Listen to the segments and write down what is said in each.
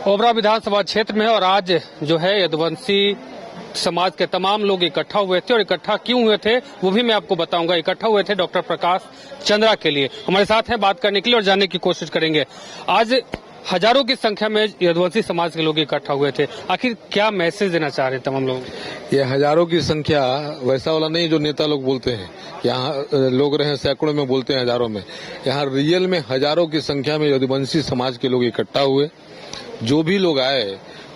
ओबरा विधानसभा क्षेत्र में है और आज जो है यदुवंशी समाज के तमाम लोग इकट्ठा हुए थे और इकट्ठा क्यों हुए थे वो भी मैं आपको बताऊंगा। इकट्ठा हुए थे डॉक्टर प्रकाश चंद्रा के लिए। हमारे साथ हैं, बात करने के लिए और जानने की कोशिश करेंगे। आज हजारों की संख्या में यदुवंशी समाज के लोग इकट्ठा हुए थे, आखिर क्या मैसेज देना चाह रहे तमाम लोग? ये हजारों की संख्या वैसा वाला नहीं जो नेता लोग बोलते हैं। यहाँ लोग रहे सैकड़ों में, बोलते हैं हजारों में। यहाँ रियल में हजारों की संख्या में यदुवंशी समाज के लोग इकट्ठा हुए। जो भी लोग आए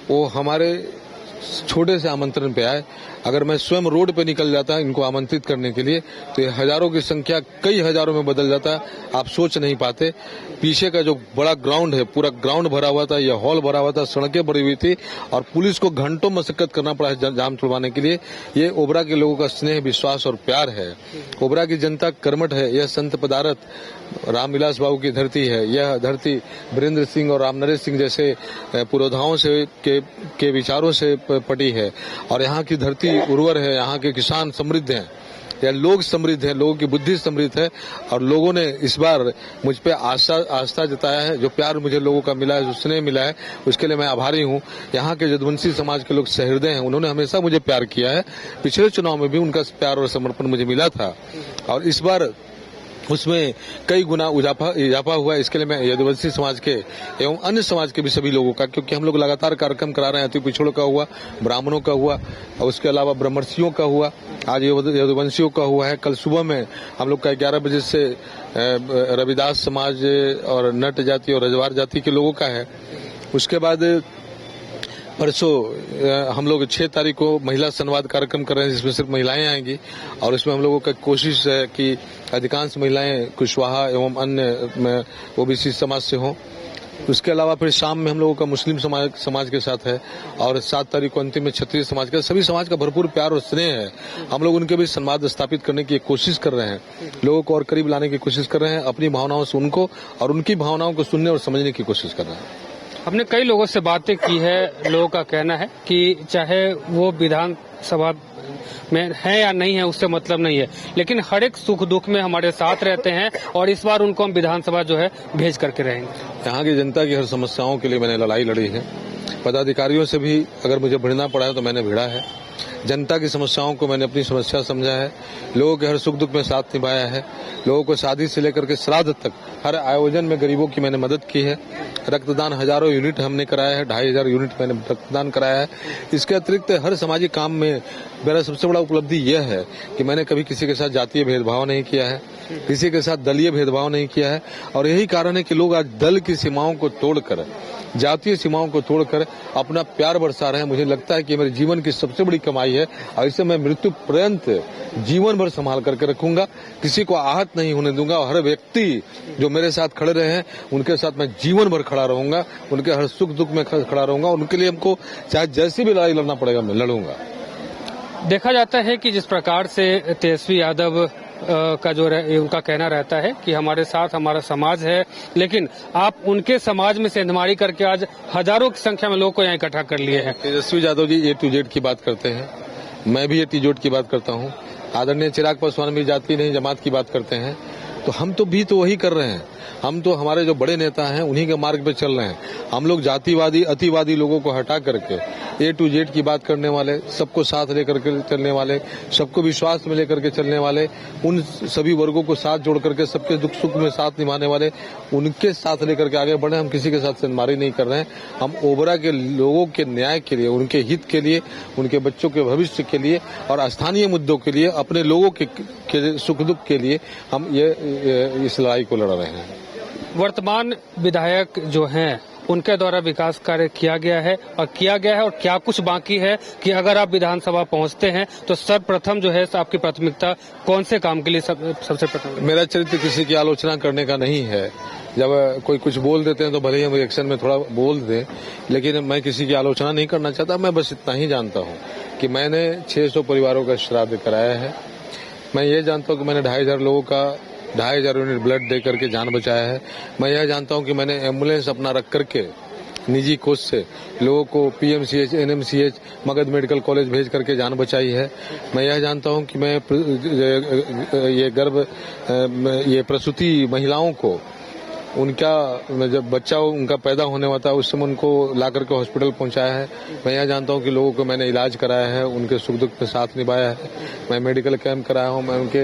वो हमारे छोटे से आमंत्रण पे आए। अगर मैं स्वयं रोड पे निकल जाता इनको आमंत्रित करने के लिए तो ये हजारों की संख्या कई हजारों में बदल जाता, आप सोच नहीं पाते। पीछे का जो बड़ा ग्राउंड है, पूरा ग्राउंड भरा हुआ था, यह हॉल भरा हुआ था, सड़कें भरी हुई थी और पुलिस को घंटों मशक्कत करना पड़ा जाम छुड़वाने के लिए। ये ओबरा के लोगों का स्नेह, विश्वास और प्यार है। ओबरा की जनता कर्मठ है। यह संत पदारथ रामविलास बाबू की धरती है। यह धरती वीरेंद्र सिंह और रामनरेश सिंह जैसे पुरोधाओं से के विचारों से पटी है और यहाँ की धरती उर्वर है। यहाँ के किसान समृद्ध हैं, या लोग समृद्ध हैं, लोगों की बुद्धि समृद्ध है और लोगों ने इस बार मुझ पे आस्था जताया है। जो प्यार मुझे लोगों का मिला है, जो स्नेह मिला है, उसके लिए मैं आभारी हूँ। यहाँ के यदुवंशी समाज के लोग सहृदय हैं। उन्होंने हमेशा मुझे प्यार किया है। पिछले चुनाव में भी उनका प्यार और समर्पण मुझे मिला था और इस बार उसमें कई गुना इजाफा हुआ। इसके लिए मैं यदुवंशी समाज के एवं अन्य समाज के भी सभी लोगों का, क्योंकि हम लोग लगातार कार्यक्रम करा रहे हैं। अति पिछड़ों का हुआ, ब्राह्मणों का हुआ और उसके अलावा ब्रह्मर्षियों का हुआ, आज यदुवंशियों का हुआ है। कल सुबह में हम लोग का 11 बजे से रविदास समाज और नट जाति और रजवार जाति के लोगों का है। उसके बाद परसों हम लोग 6 तारीख को महिला संवाद कार्यक्रम कर रहे हैं, जिसमें सिर्फ महिलाएं आएंगी और इसमें हम लोगों का कोशिश है कि अधिकांश महिलाएं कुशवाहा एवं अन्य ओबीसी समाज से हों। उसके अलावा फिर शाम में हम लोगों का मुस्लिम समाज के साथ है और 7 तारीख को अंतिम में क्षत्रिय समाज का। सभी समाज का भरपूर प्यार और स्नेह है। हम लोग उनके भी संवाद स्थापित करने की कोशिश कर रहे हैं, लोगों को और करीब लाने की कोशिश कर रहे हैं, अपनी भावनाओं से उनको और उनकी भावनाओं को सुनने और समझने की कोशिश कर रहे हैं। हमने कई लोगों से बातें की है। लोगों का कहना है कि चाहे वो विधानसभा में है या नहीं है उससे मतलब नहीं है, लेकिन हर एक सुख दुख में हमारे साथ रहते हैं और इस बार उनको हम विधानसभा जो है भेज करके रहेंगे। यहाँ की जनता की हर समस्याओं के लिए मैंने लड़ाई लड़ी है। पदाधिकारियों से भी अगर मुझे भिड़ना पड़ा है तो मैंने भिड़ा है। जनता की समस्याओं को मैंने अपनी समस्या समझा है। लोगों के हर सुख दुख में साथ निभाया है। लोगों को शादी से लेकर के श्राद्ध तक हर आयोजन में गरीबों की मैंने मदद की है। रक्तदान हजारों यूनिट हमने कराया है, 2500 यूनिट मैंने रक्तदान कराया है। इसके अतिरिक्त हर सामाजिक काम में मेरा सबसे बड़ा उपलब्धि यह है कि मैंने कभी किसी के साथ जातीय भेदभाव नहीं किया है, किसी के साथ दलीय भेदभाव नहीं किया है और यही कारण है कि लोग आज दल की सीमाओं को तोड़कर, जातीय सीमाओं को तोड़कर अपना प्यार बरसा रहे हैं। मुझे लगता है कि मेरे जीवन की सबसे बड़ी कमाई है और इसे मैं मृत्यु पर्यंत जीवन भर संभाल करके रखूंगा। किसी को आहत नहीं होने दूंगा और हर व्यक्ति जो मेरे साथ खड़े रहे हैं उनके साथ मैं जीवन भर खड़ा रहूंगा। उनके हर सुख दुख में खड़ा रहूंगा। उनके लिए हमको चाहे जैसी भी लड़ाई लड़ना पड़ेगा मैं लड़ूंगा। देखा जाता है कि जिस प्रकार से तेजस्वी यादव का जो उनका कहना रहता है कि हमारे साथ हमारा समाज है, लेकिन आप उनके समाज में सेंधमारी करके आज हजारों की संख्या में लोगों को यहाँ इकट्ठा कर लिए हैं। Tejashwi Yadav ji A to Z की बात करते हैं, मैं भी A to Z की बात करता हूँ। आदरणीय चिराग पासवान भी जाति नहीं जमात की बात करते हैं, तो हम तो भी तो वही कर रहे हैं। हम तो हमारे जो बड़े नेता हैं उन्हीं के मार्ग पे चल रहे हैं। हम लोग जातिवादी अतिवादी लोगों को हटा करके A to Z की बात करने वाले, सबको साथ लेकर के चलने वाले, सबको विश्वास में लेकर के चलने वाले, उन सभी वर्गों को साथ जोड़ करके सबके दुख सुख में साथ निभाने वाले, उनके साथ लेकर के आगे बढ़े। हम किसी के साथ सेंधमारी नहीं कर रहे हैं। हम ओबरा के लोगों के न्याय के लिए, उनके हित के लिए, उनके बच्चों के भविष्य के लिए और स्थानीय मुद्दों के लिए, अपने लोगों के सुख दुख के लिए हम इस लड़ाई को लड़ रहे हैं। वर्तमान विधायक जो हैं उनके द्वारा विकास कार्य किया गया है और क्या कुछ बाकी है कि अगर आप विधानसभा पहुंचते हैं तो सर्वप्रथम जो है आपकी प्राथमिकता कौन से काम के लिए सबसे प्रथम? मेरा चरित्र किसी की आलोचना करने का नहीं है। जब कोई कुछ बोल देते हैं तो भले ही हम रिएक्शन में थोड़ा बोल दें, लेकिन मैं किसी की आलोचना नहीं करना चाहता। मैं बस इतना ही जानता हूँ कि मैंने 600 परिवारों का श्राद्ध कराया है। मैं ये जानता हूँ कि मैंने 2500 लोगों का 2500 यूनिट ब्लड दे करके जान बचाया है। मैं यह जानता हूं कि मैंने एम्बुलेंस अपना रख करके निजी कोष से लोगों को PMCH, NMCH, Magadh medical college भेज करके जान बचाई है। मैं यह जानता हूं कि मैं ये प्रसूति महिलाओं को उनका जब बच्चा उनका पैदा होने हुआ था उस समय उनको ला करके हॉस्पिटल पहुंचाया है। मैं यहाँ जानता हूँ कि लोगों को मैंने इलाज कराया है, उनके सुख दुख में साथ निभाया है। मैं मेडिकल कैंप कराया हूँ, मैं उनके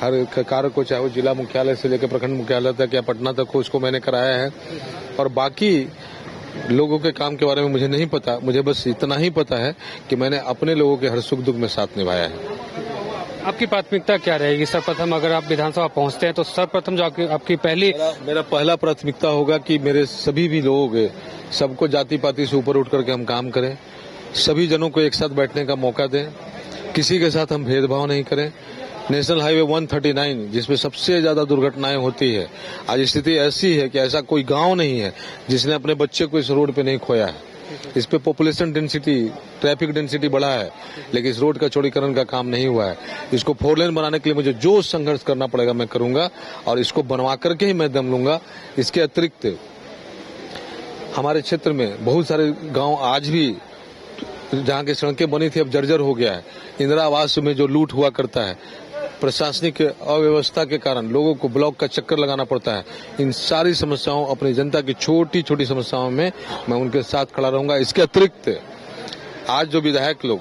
हर कार्य को, चाहे वो जिला मुख्यालय से लेकर प्रखंड मुख्यालय तक या पटना तक हो, उसको मैंने कराया है। और बाकी लोगों के काम के बारे में मुझे नहीं पता, मुझे बस इतना ही पता है कि मैंने अपने लोगों के हर सुख दुख में साथ निभाया है। आपकी प्राथमिकता क्या रहेगी? सर्वप्रथम अगर आप विधानसभा पहुंचते हैं तो सर्वप्रथम जो आपकी पहली मेरा पहला प्राथमिकता होगा कि मेरे सभी भी लोग, सबको जाति पाति से ऊपर उठ करके हम काम करें, सभी जनों को एक साथ बैठने का मौका दें, किसी के साथ हम भेदभाव नहीं करें। नेशनल हाईवे 139 जिसमें सबसे ज्यादा दुर्घटनाएं होती है, आज स्थिति ऐसी है कि ऐसा कोई गांव नहीं है जिसने अपने बच्चे को इस रोड पे नहीं खोया है। इस पे पॉपुलेशन डेंसिटी, ट्रैफिक डेंसिटी बढ़ा है, लेकिन इस रोड का चौड़ीकरण का काम नहीं हुआ है। इसको 4 लेन बनाने के लिए मुझे जो संघर्ष करना पड़ेगा मैं करूंगा और इसको बनवा करके ही मैं दम लूंगा। इसके अतिरिक्त हमारे क्षेत्र में बहुत सारे गांव आज भी जहां की सड़कें बनी थी अब जर्जर हो गया है। इंदिरा आवास में जो लूट हुआ करता है, प्रशासनिक अव्यवस्था के कारण लोगों को ब्लॉक का चक्कर लगाना पड़ता है। इन सारी समस्याओं, अपनी जनता की छोटी छोटी समस्याओं में मैं उनके साथ खड़ा रहूंगा। इसके अतिरिक्त आज जो विधायक लोग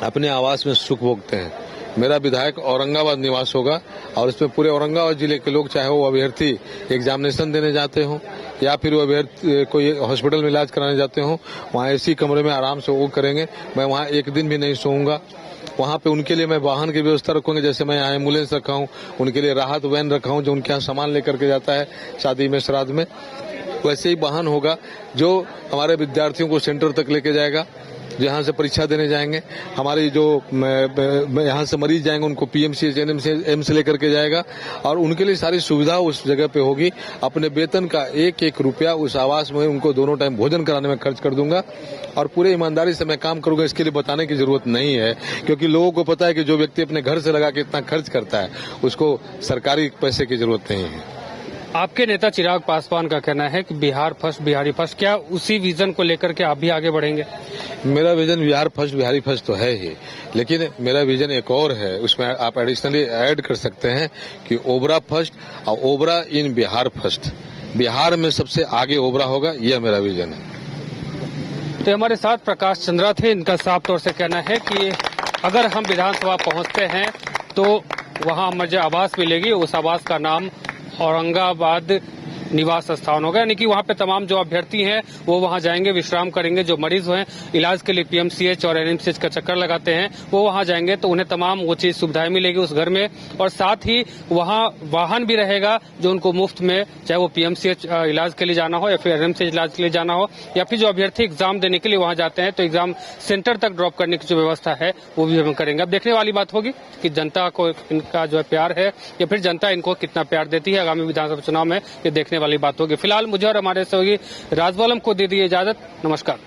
अपने आवास में सुख भोगते हैं, मेरा विधायक औरंगाबाद निवास होगा और इसमें पूरे औरंगाबाद जिले के लोग, चाहे वो अभ्यर्थी एग्जामिनेशन देने जाते हों या फिर वो अभ्यर्थी कोई हॉस्पिटल में इलाज कराने जाते हों, वहाँ एसी कमरे में आराम से वो करेंगे। मैं वहाँ एक दिन भी नहीं सोऊंगा। वहाँ पे उनके लिए मैं वाहन की व्यवस्था रखूंगा, जैसे मैं यहाँ एम्बुलेंस रखा हूँ, उनके लिए राहत वैन रखा हूँ जो उनके यहाँ सामान लेकर के जाता है शादी में, श्राद्ध में। वैसे ही वाहन होगा जो हमारे विद्यार्थियों को सेंटर तक लेके जाएगा, जहाँ से परीक्षा देने जाएंगे। हमारी जो यहाँ से मरीज जाएंगे उनको पीएमसीएच, एम्स लेकर के जाएगा और उनके लिए सारी सुविधा उस जगह पे होगी। अपने वेतन का एक एक रुपया उस आवास में उनको दोनों टाइम भोजन कराने में खर्च कर दूंगा और पूरे ईमानदारी से मैं काम करूंगा। इसके लिए बताने की जरूरत नहीं है, क्योंकि लोगों को पता है कि जो व्यक्ति अपने घर से लगा के इतना खर्च करता है उसको सरकारी पैसे की जरूरत नहीं है। आपके नेता चिराग पासवान का कहना है कि बिहार फर्स्ट, बिहारी फर्स्ट, क्या उसी विजन को लेकर के आप भी आगे बढ़ेंगे? मेरा vision Bihar first, Bihari first तो है ही, लेकिन मेरा विजन एक और है, उसमें आप एडिशनली ऐड कर सकते हैं कि ओबरा फर्स्ट और ओबरा इन बिहार फर्स्ट। बिहार में सबसे आगे ओबरा होगा, यह मेरा विजन है। तो हमारे साथ प्रकाश चंद्रा थे। इनका साफ तौर से कहना है कि अगर हम विधानसभा पहुंचते हैं तो वहां मुझे आवास मिलेगी, उस आवास का नाम औरंगाबाद निवास स्थान होगा, यानी कि वहाँ पे तमाम जो अभ्यर्थी हैं वो वहाँ जाएंगे, विश्राम करेंगे। जो मरीज हैं इलाज के लिए पीएमसीएच और एनएमसीएच का चक्कर लगाते हैं वो वहाँ जाएंगे तो उन्हें तमाम वो चीज सुविधाएं मिलेगी उस घर में, और साथ ही वहाँ वाहन भी रहेगा जो उनको मुफ्त में, चाहे वो पीएमसीएच इलाज के लिए जाना हो या फिर एनएमसीएच इलाज के लिए जाना हो, या फिर जो अभ्यर्थी एग्जाम देने के लिए वहाँ जाते हैं तो एग्जाम सेंटर तक ड्रॉप करने की जो व्यवस्था है वो भी हम करेंगे। अब देखने वाली बात होगी कि जनता को इनका जो है प्यार है या फिर जनता इनको कितना प्यार देती है। आगामी विधानसभा चुनाव में ये देखने वाली बात होगी। फिलहाल मुझे और हमारे सहयोगी राजबोलम को दे दी इजाजत। नमस्कार।